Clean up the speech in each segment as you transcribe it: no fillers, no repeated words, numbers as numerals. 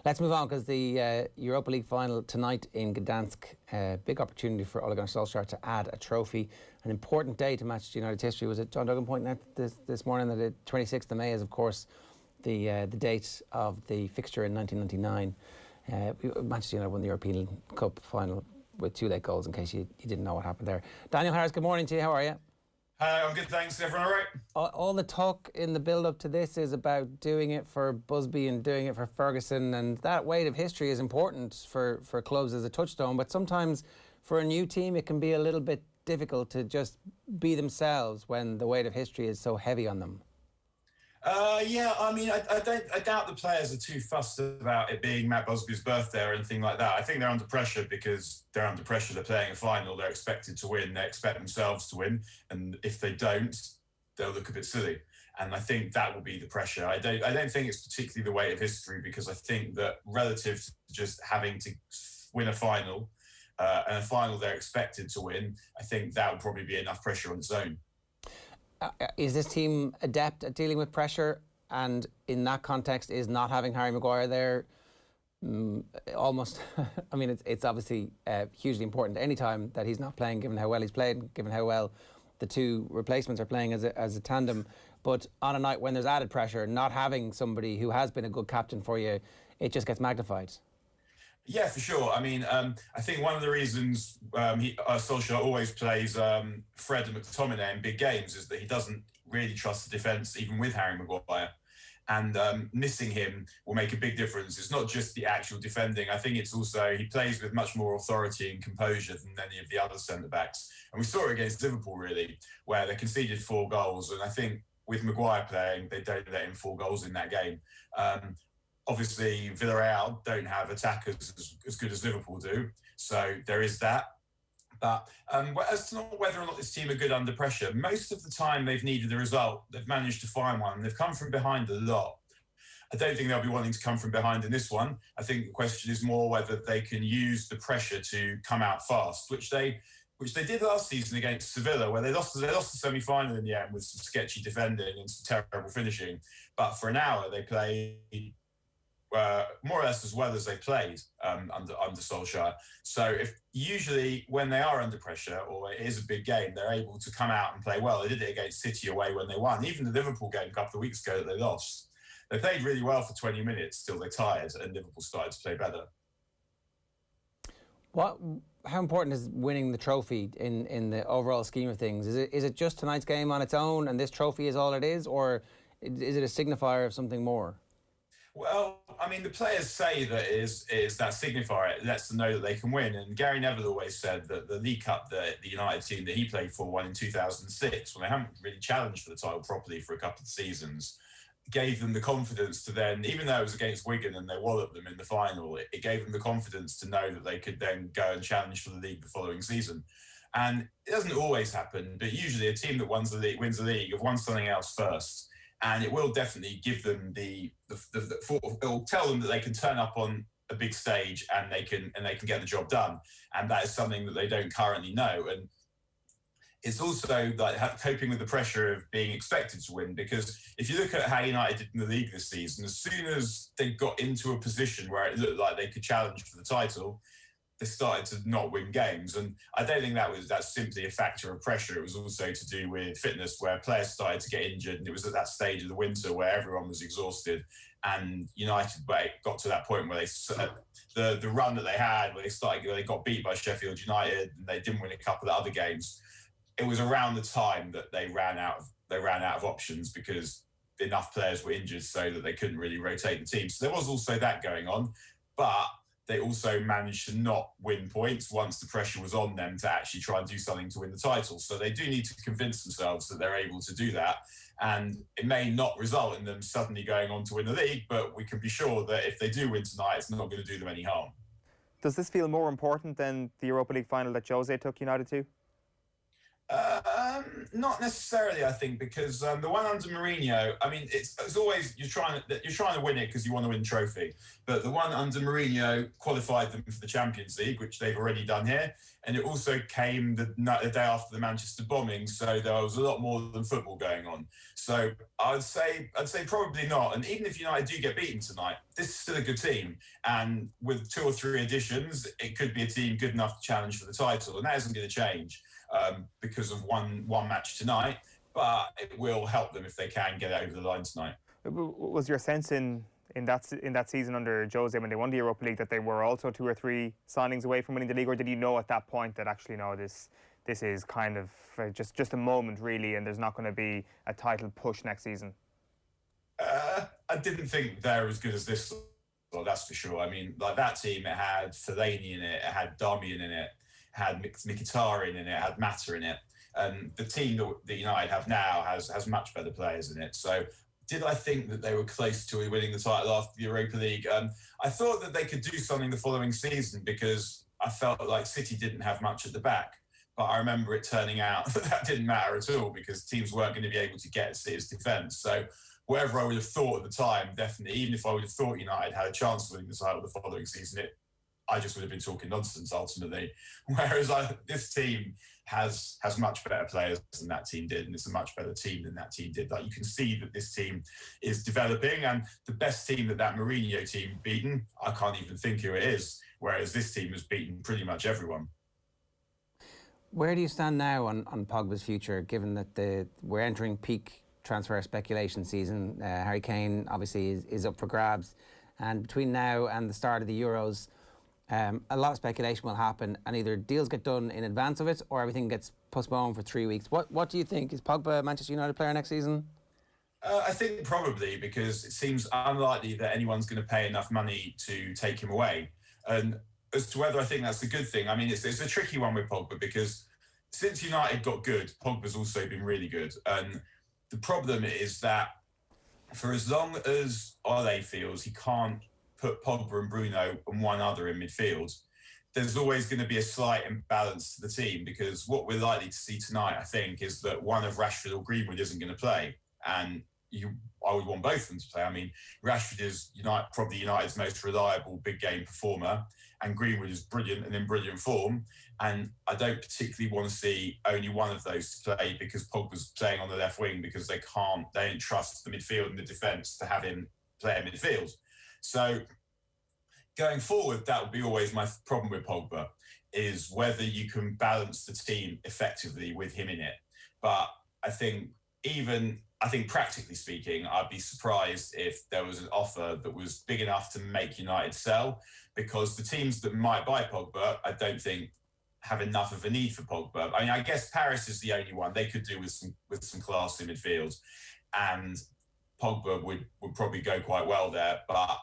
Let's move on, because the Europa League final tonight in Gdansk, big opportunity for Ole Gunnar Solskjær to add a trophy. An important day to Manchester United's history. Was it John Duggan pointing out this morning that the 26th of May is, of course, the date of the fixture in 1999. Manchester United won the European Cup final with 2 late goals, in case you didn't know what happened there. Daniel Harris, good morning to you. How are you? I'm good, thanks. Everyone all right? All the talk in the build-up to this is about doing it for Busby and doing it for Ferguson, and that weight of history is important for clubs as a touchstone, but sometimes for a new team it can be a little bit difficult to just be themselves when the weight of history is so heavy on them. Yeah, I mean, I doubt the players are too fussed about it being Matt Busby's birthday or anything like that. I think they're under pressure because they're under pressure. They're playing a final. They're expected to win. They expect themselves to win. And if they don't, they'll look a bit silly. And I think that will be the pressure. I don't think it's particularly the weight of history, because I think that relative to just having to win a final, and a final they're expected to win, I think that will probably be enough pressure on its own. Is this team adept at dealing with pressure? And in that context, is not having Harry Maguire there almost... I mean, it's obviously hugely important any time that he's not playing, given how well he's played, given how well the 2 replacements are playing as a tandem. But on a night when there's added pressure, not having somebody who has been a good captain for you, it just gets magnified. Yeah, for sure. I mean, I think one of the reasons Solskjær always plays Fred and McTominay in big games is that he doesn't really trust the defence, even with Harry Maguire. And missing him will make a big difference. It's not just the actual defending. I think it's also he plays with much more authority and composure than any of the other centre-backs. And we saw it against Liverpool, really, where they conceded 4 goals. And I think with Maguire playing, they don't let in 4 goals in that game. Obviously, Villarreal don't have attackers as good as Liverpool do, so there is that. But as to whether or not this team are good under pressure, most of the time they've needed a result, they've managed to find one. They've come from behind a lot. I don't think they'll be wanting to come from behind in this one. I think the question is more whether they can use the pressure to come out fast, which they did last season against Sevilla, where they lost the semi-final in the end with some sketchy defending and some terrible finishing. But for an hour, they played more or less as well as they played under Solskjær. So if usually when they are under pressure or it is a big game, they're able to come out and play well. They did it against City away when they won. Even the Liverpool game a couple of weeks ago that they lost, they played really well for 20 minutes till they tired and Liverpool started to play better. How important is winning the trophy in the overall scheme of things? Is it just tonight's game on its own and this trophy is all it is, or is it a signifier of something more? Well, I mean, the players say that is that signifier. It lets them know that they can win. And Gary Neville always said that the League Cup that the United team that he played for won in 2006, when they haven't really challenged for the title properly for a couple of seasons, gave them the confidence to then, even though it was against Wigan and they walloped them in the final, it gave them the confidence to know that they could then go and challenge for the league the following season. And it doesn't always happen, but usually a team that wins the league have won something else first. And it will definitely give them it will tell them that they can turn up on a big stage and they can get the job done. And that is something that they don't currently know. And it's also like coping with the pressure of being expected to win, because if you look at how United did in the league this season, as soon as they got into a position where it looked like they could challenge for the title, they started to not win games. And I don't think that's simply a factor of pressure. It was also to do with fitness, where players started to get injured, and it was at that stage of the winter where everyone was exhausted. And United got to that point where the run that they had, where they got beat by Sheffield United and they didn't win a couple of other games. It was around the time that they ran out of options, because enough players were injured so that they couldn't really rotate the team. So there was also that going on, but they also managed to not win points once the pressure was on them to actually try and do something to win the title. So they do need to convince themselves that they're able to do that. And it may not result in them suddenly going on to win the league, but we can be sure that if they do win tonight, it's not going to do them any harm. Does this feel more important than the Europa League final that Jose took United to? Not necessarily, I think, because the one under Mourinho, I mean, it's always you're trying to win it because you want to win the trophy. But the one under Mourinho qualified them for the Champions League, which they've already done here, and it also came the day after the Manchester bombing, so there was a lot more than football going on. So I'd say probably not. And even if United do get beaten tonight, this is still a good team, and with 2 or 3 additions, it could be a team good enough to challenge for the title, and that isn't going to change. Because of one match tonight, but it will help them if they can get it over the line tonight. Was your sense in that season under Jose when they won the Europa League that they were also 2 or 3 signings away from winning the league, or did you know at that point that actually no, this is kind of just a moment really, and there's not going to be a title push next season? I didn't think they're as good as this. Well, that's for sure. I mean, like that team, it had Fellaini in it, it had Darmian in it, had Mkhitaryan in it, had Mata in it. And the team that United have now has much better players in it. So did I think that they were close to winning the title after the Europa League? I thought that they could do something the following season because I felt like City didn't have much at the back. But I remember it turning out that didn't matter at all because teams weren't going to be able to get at City's defence. So whatever I would have thought at the time, definitely, even if I would have thought United had a chance of winning the title the following season, I just would have been talking nonsense ultimately. Whereas this team has much better players than that team did, and it's a much better team than that team did. Like you can see that this team is developing, and the best team that Mourinho team beaten, I can't even think who it is. Whereas this team has beaten pretty much everyone. Where do you stand now on Pogba's future, given that we're entering peak transfer speculation season? Harry Kane obviously is up for grabs, and between now and the start of the Euros, a lot of speculation will happen, and either deals get done in advance of it or everything gets postponed for 3 weeks. What do you think? Is Pogba a Manchester United player next season? I think probably, because it seems unlikely that anyone's going to pay enough money to take him away. And as to whether I think that's a good thing, I mean, it's a tricky one with Pogba because since United got good, Pogba's also been really good. And the problem is that for as long as Ole feels he can't put Pogba and Bruno and one other in midfield, there's always going to be a slight imbalance to the team because what we're likely to see tonight, I think, is that one of Rashford or Greenwood isn't going to play. And I would want both of them to play. I mean, Rashford is probably United's most reliable big game performer, and Greenwood is brilliant and in brilliant form. And I don't particularly want to see only one of those to play because Pogba's playing on the left wing because they don't trust the midfield and the defence to have him play in midfield. So going forward, that would be always my problem with Pogba, is whether you can balance the team effectively with him in it. But I think practically speaking, I'd be surprised if there was an offer that was big enough to make United sell, because the teams that might buy Pogba, I don't think have enough of a need for Pogba. I mean, I guess Paris is the only one they could do with some class in midfield, and Pogba would probably go quite well there. But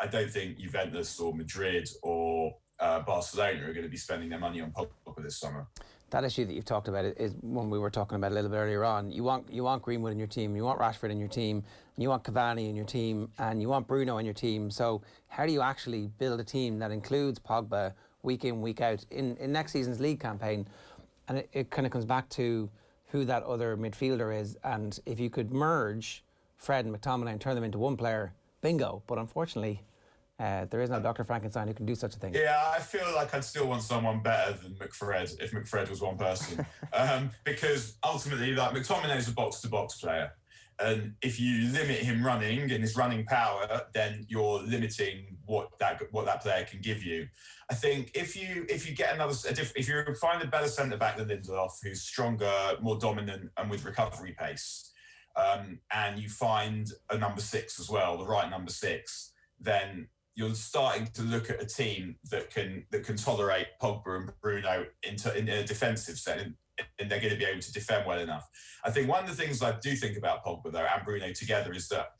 I don't think Juventus or Madrid or Barcelona are going to be spending their money on Pogba this summer. That issue that you've talked about is one we were talking about a little bit earlier on. You want Greenwood in your team, you want Rashford in your team, and you want Cavani in your team, and you want Bruno in your team. So how do you actually build a team that includes Pogba week in, week out in next season's league campaign? And it kind of comes back to who that other midfielder is. And if you could merge Fred and McTominay and turn them into one player, bingo. But unfortunately, there is no Dr. Frankenstein who can do such a thing. Yeah, I feel like I'd still want someone better than McFred if McFred was one person. Because ultimately, like, McTominay's a box-to-box player. And if you limit him running and his running power, then you're limiting what that player can give you. I think if you find a better centre-back than Lindelof, who's stronger, more dominant, and with recovery pace, and you find a number 6 as well, the right number 6, then you're starting to look at a team that can tolerate Pogba and Bruno in a defensive setting, and they're going to be able to defend well enough. I think one of the things I do think about Pogba, though, and Bruno together is that,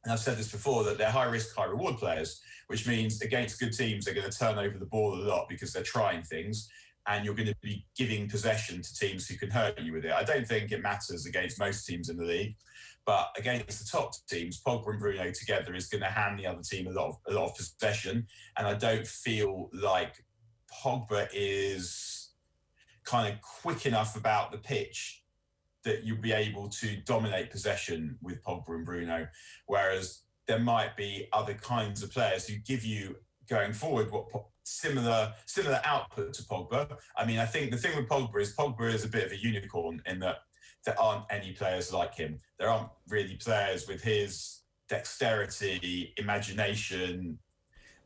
and I've said this before, that they're high-risk, high-reward players, which means against good teams, they're going to turn over the ball a lot because they're trying things, and you're going to be giving possession to teams who can hurt you with it. I don't think it matters against most teams in the league, but against the top teams, Pogba and Bruno together is going to hand the other team a lot of possession, and I don't feel like Pogba is kind of quick enough about the pitch that you'll be able to dominate possession with Pogba and Bruno, whereas there might be other kinds of players who give you, going forward, what similar output to Pogba. I mean, I think the thing with Pogba is a bit of a unicorn in that there aren't any players like him. There aren't really players with his dexterity, imagination,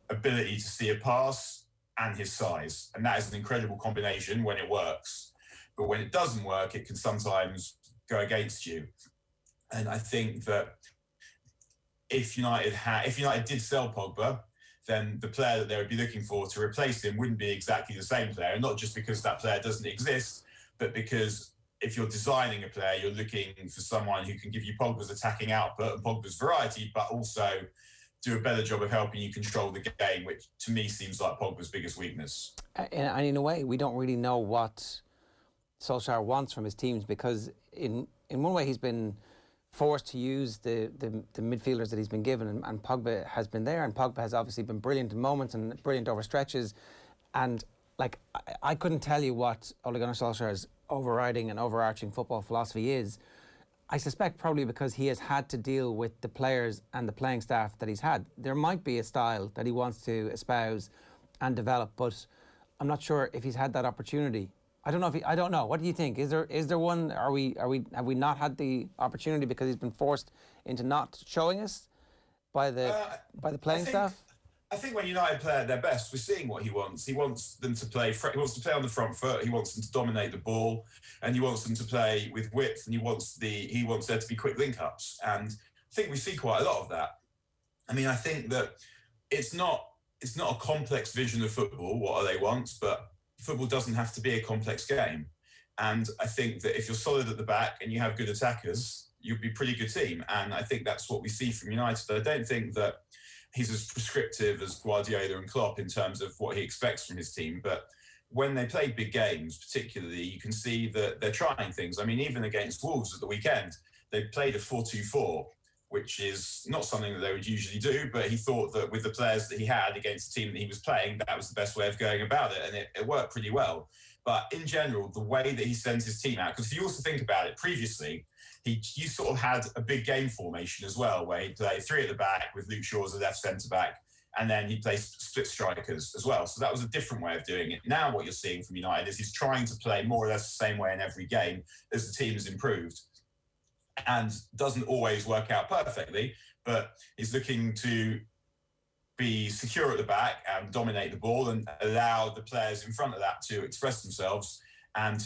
ability to see a pass, and his size. And that is an incredible combination when it works. But when it doesn't work, it can sometimes go against you. And I think that if United did sell Pogba, then the player that they would be looking for to replace him wouldn't be exactly the same player. And not just because that player doesn't exist, but because if you're designing a player, you're looking for someone who can give you Pogba's attacking output and Pogba's variety, but also do a better job of helping you control the game, which to me seems like Pogba's biggest weakness. And in a way, we don't really know what Solskjær wants from his teams, because in one way he's been forced to use the midfielders that he's been given, and Pogba has been there, and Pogba has obviously been brilliant in moments and brilliant over stretches. And like, I couldn't tell you what Ole Gunnar Solskjær's overriding and overarching football philosophy is. I suspect probably because he has had to deal with the players and the playing staff that he's had. There might be a style that he wants to espouse and develop, but I'm not sure if he's had that opportunity. I don't know. I don't know. What do you think? Is there one? Have we not had the opportunity because he's been forced into not showing us by the playing staff? I think when United play at their best, we're seeing what he wants. He wants them to play. He wants to play on the front foot. He wants them to dominate the ball, and he wants them to play with width. And he wants there to be quick link-ups. And I think we see quite a lot of that. I mean, I think that it's not a complex vision of football, what they want, but football doesn't have to be a complex game. And I think that if you're solid at the back and you have good attackers, you'll be a pretty good team. And I think that's what we see from United. I don't think that he's as prescriptive as Guardiola and Klopp in terms of what he expects from his team. But when they play big games, particularly, you can see that they're trying things. I mean, even against Wolves at the weekend, they played a 4-2-4, which is not something that they would usually do, but he thought that with the players that he had against the team that he was playing, that was the best way of going about it, and it worked pretty well. But in general, the way that he sends his team out, because if you also think about it, previously, you sort of had a big game formation as well, where he'd play three at the back with Luke Shaw as the left centre-back, and then he'd play split strikers as well. So that was a different way of doing it. Now what you're seeing from United is he's trying to play more or less the same way in every game as the team has improved. And doesn't always work out perfectly, but he's looking to be secure at the back and dominate the ball and allow the players in front of that to express themselves, and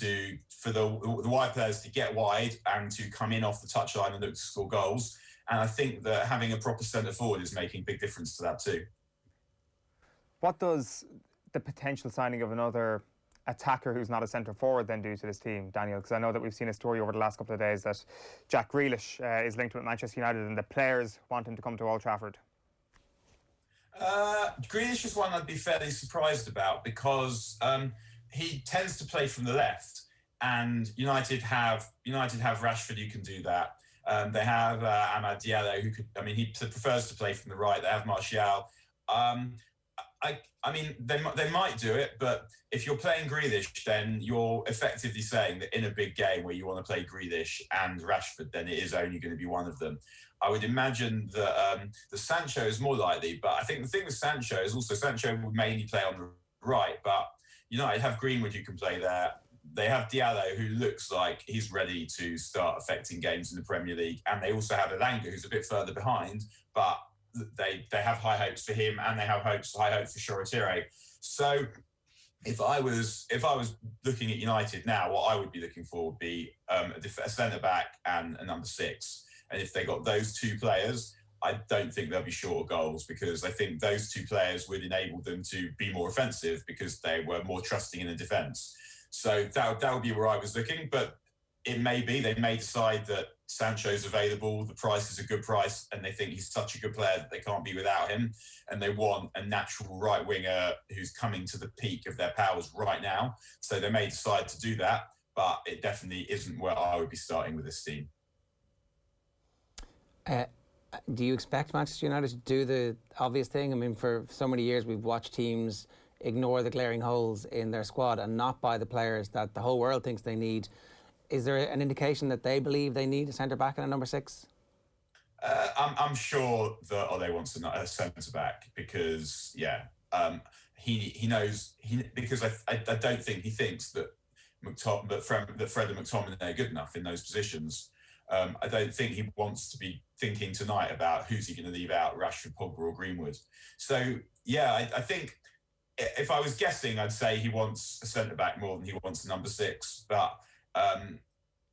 for the wide players to get wide and to come in off the touchline and look to score goals. And I think that having a proper centre forward is making a big difference to that too. What does the potential signing of another attacker who's not a centre forward then do to this team, Daniel? Because I know that we've seen a story over the last couple of days that Jack Grealish is linked with Manchester United and the players want him to come to Old Trafford. Grealish is one I'd be fairly surprised about, because he tends to play from the left, and United have Rashford who can do that. They have Amad Diallo who could. I mean, he prefers to play from the right. They have Martial. I mean, they might do it, but if you're playing Grealish, then you're effectively saying that in a big game where you want to play Grealish and Rashford, then it is only going to be one of them. I would imagine that the Sancho is more likely, but I think the thing with Sancho is also Sancho would mainly play on the right, but United have Greenwood who can play there. They have Diallo who looks like he's ready to start affecting games in the Premier League, and they also have Elanga who's a bit further behind, but they have high hopes for him, and they have high hopes for Shoretire. So if I was looking at United now, what I would be looking for would be a centre back and a number 6. And if they got those two players, I don't think they'll be short of goals, because I think those two players would enable them to be more offensive because they were more trusting in the defence. So that would be where I was looking. But it may be they may decide that Sancho's available, the price is a good price, and they think he's such a good player that they can't be without him, and they want a natural right winger who's coming to the peak of their powers right now. So they may decide to do that, but it definitely isn't where I would be starting with this team. Do you expect Manchester United to do the obvious thing? I mean, for so many years we've watched teams ignore the glaring holes in their squad and not buy the players that the whole world thinks they need. is there an indication that they believe they need a centre-back and a number 6? I'm sure that Ole wants a centre back because he knows because I don't think he thinks that Fred and McTominay are good enough in those positions. I don't think he wants to be thinking tonight about who's he going to leave out, Rashford, Pogba, or Greenwood. So I think if I was guessing, I'd say he wants a centre back more than he wants a number 6, but.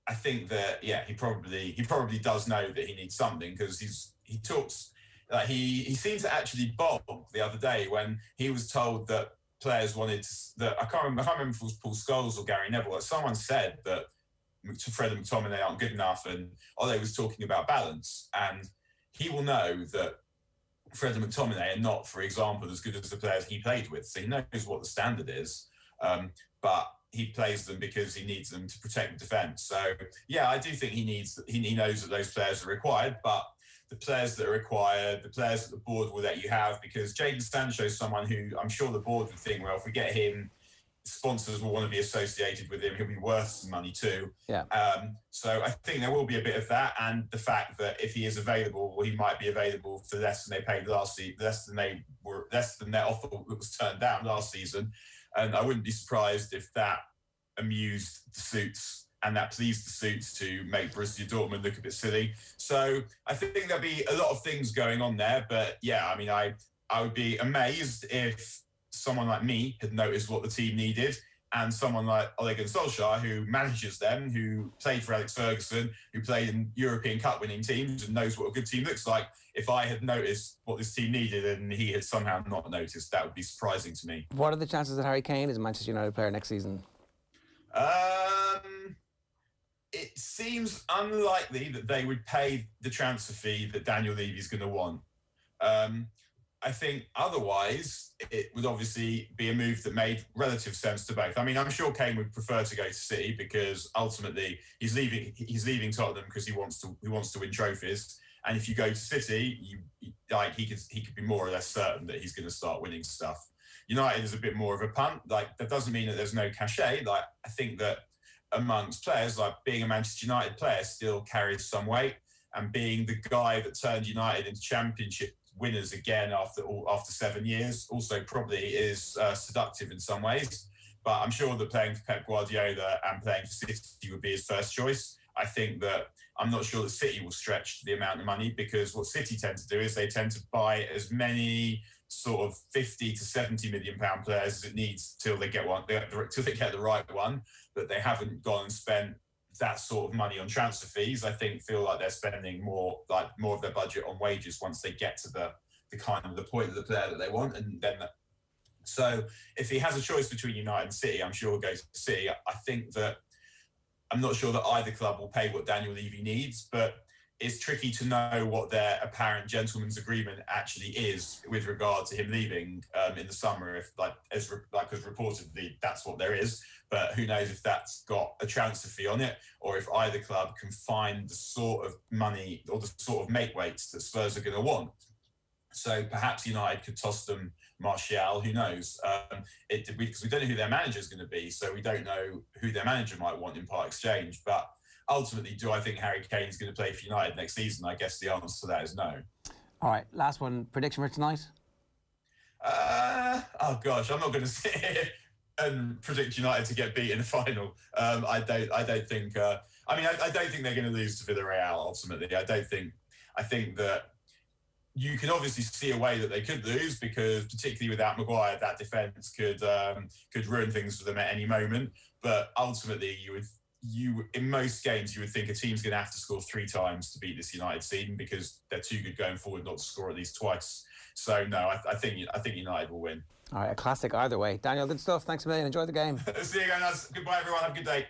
I think that he probably does know that he needs something because he talks like he seemed to actually bog the other day when he was told that players wanted that I can't remember if it was Paul Scholes or Gary Neville. Someone said that Fred and McTominay aren't good enough, and Ole was talking about balance, and he will know that Fred and McTominay are not, for example, as good as the players he played with. So he knows what the standard is, but he plays them because he needs them to protect the defence. So I do think he knows that those players are required, but the players that are required, the players that the board will let you have, because Jadon Sancho is someone who I'm sure the board would think, well, if we get him, sponsors will want to be associated with him. He'll be worth some money too. Yeah. So I think there will be a bit of that, and the fact that if he is available, he might be available for less than they paid last season, less than their offer that was turned down last season. And I wouldn't be surprised if that amused the suits and that pleased the suits to make Borussia Dortmund look a bit silly. So I think there'll be a lot of things going on there. But I would be amazed if someone like me had noticed what the team needed, and someone like Ole Gunnar Solskjær, who manages them, who played for Alex Ferguson, who played in European Cup winning teams and knows what a good team looks like, if I had noticed what this team needed and he had somehow not noticed, that would be surprising to me. What are the chances that Harry Kane is a Manchester United player next season? It seems unlikely that they would pay the transfer fee that Daniel Levy's going to want. I think otherwise it would obviously be a move that made relative sense to both. I mean, I'm sure Kane would prefer to go to City because ultimately he's leaving Tottenham because he wants to win trophies. And if you go to City, he could be more or less certain that he's going to start winning stuff. United is a bit more of a punt. Like, that doesn't mean that there's no cachet. Like, I think that amongst players, like being a Manchester United player still carries some weight, and being the guy that turned United into Championship winners again after 7 years also probably is seductive in some ways. But I'm sure that playing for Pep Guardiola and playing for City would be his first choice. I think that I'm not sure that City will stretch the amount of money, because what City tend to do is they tend to buy as many sort of 50 to 70 million pound players as it needs till they get the right one. But they haven't gone and spent that sort of money on transfer fees. I feel like they're spending more of their budget on wages once they get to the point of the player that they want. And then so if he has a choice between United and City, I'm sure he'll go to City. I think that I'm not sure that either club will pay what Daniel Levy needs, but it's tricky to know what their apparent gentleman's agreement actually is with regard to him leaving in the summer. If as reportedly that's what there is, but who knows if that's got a transfer fee on it, or if either club can find the sort of money or the sort of make weights that Spurs are going to want. So perhaps United could toss them Martial, who knows? Because we don't know who their manager is going to be, so we don't know who their manager might want in part exchange. But ultimately, do I think Harry Kane is going to play for United next season? I guess the answer to that is no. All right, last one. Prediction for tonight? Oh gosh, I'm not going to sit here and predict United to get beat in the final. I don't think. I don't think they're going to lose to Villarreal. Ultimately, I think that you can obviously see a way that they could lose, because particularly without Maguire, that defence could ruin things for them at any moment. But ultimately, in most games, you would think a team's going to have to score 3 times to beat this United team, because they're too good going forward not to score at least twice. So no, I think United will win. All right, a classic either way. Daniel, good stuff. Thanks a million. Enjoy the game. See you guys. Goodbye, everyone. Have a good day.